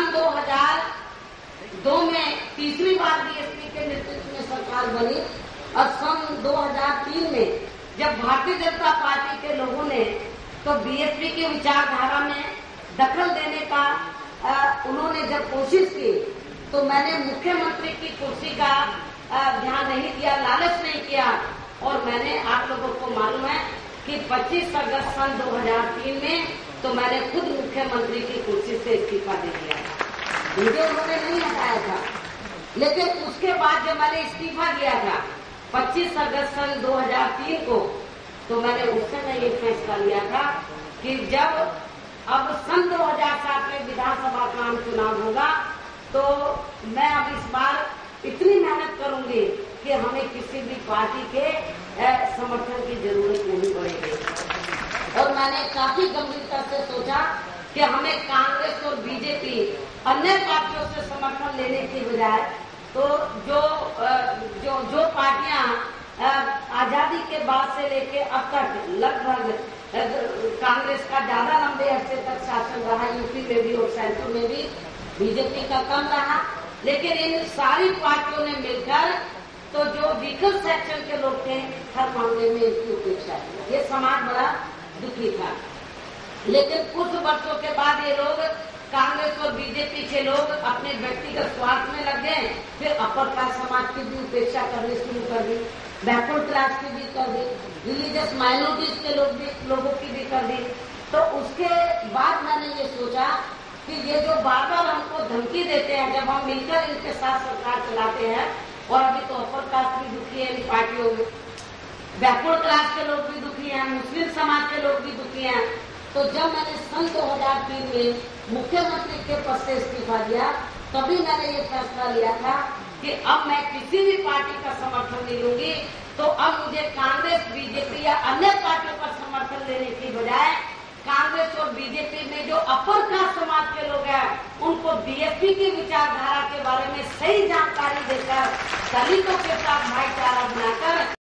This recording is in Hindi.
सन 2002 में तीसरी बार बीएसपी के नेतृत्व में सरकार बनी और सन 2003 में जब भारतीय जनता पार्टी के लोगों ने तो बीएसपी की विचारधारा में दखल देने का उन्होंने जब कोशिश की तो मैंने मुख्यमंत्री की कुर्सी का ध्यान नहीं दिया, लालच नहीं किया और मैंने आप लोगों को मालूम है कि 25 अगस्त सन 2003 में तो मैंने खुद मुख्यमंत्री की कुर्सी से इस्तीफा दे दिया था। मुझे उन्होंने नहीं हटाया था, लेकिन उसके बाद जब मैंने इस्तीफा दिया था 25 अगस्त सन 2003 को तो मैंने उस समय ये फैसला लिया था कि जब अब सन 2007 में विधानसभा का आम चुनाव होगा तो मैं अब इस बार इतनी मेहनत करूंगी कि हमें किसी भी पार्टी के समर्थन की जरूरत नहीं पड़ेगी। और मैंने काफी गंभीरता से सोचा कि हमें कांग्रेस और बीजेपी अन्य पार्टियों से समर्थन लेने की बजाय तो जो पार्टियां आजादी के बाद से लेके अब तक लगभग कांग्रेस का ज्यादा लंबे अरसे तक शासन रहा, यूपी में भी और सेंट्रल में भी, बीजेपी का कम रहा, लेकिन इन सारी पार्टियों ने मिलकर तो जो वीकर सेक्शन के लोग थे हर मामले में इसकी उपेक्षा की। ये समाज बड़ा दुखी था। लेकिन कुछ वर्षों के बाद ये लोग कांग्रेस और बीजेपी के लोग अपने व्यक्तिगत स्वार्थ में लग गए, फिर अपर कास्ट समाज की भी उपेक्षा करनी शुरू कर दी, बैकवर्ड क्लास की भी कर दी, रिलीजियस माइनॉरिटीज के लोगों की भी कर दी। तो उसके बाद मैंने ये सोचा कि ये जो बार बार हमको धमकी देते हैं जब हम मिलकर इनके साथ सरकार चलाते हैं, और अभी तो अपर कास्ट भी दुखी है इन पार्टियों में, बैकवर्ड क्लास के लोग भी दुखी हैं, मुस्लिम समाज के लोग भी दुखी हैं। तो जब मैंने सन 2003 में मुख्यमंत्री के पद से इस्तीफा दिया तभी मैंने ये फैसला लिया था कि अब मैं किसी भी पार्टी का समर्थन नहीं लूंगी। तो अब मुझे कांग्रेस, बीजेपी या अन्य पार्टियों का समर्थन लेने की बजाय कांग्रेस और बीजेपी में जो अपर कास्ट समाज के लोग हैं उनको बीएसपी की विचारधारा के बारे में सही जानकारी देकर दलितों के साथ भाईचारा बनाकर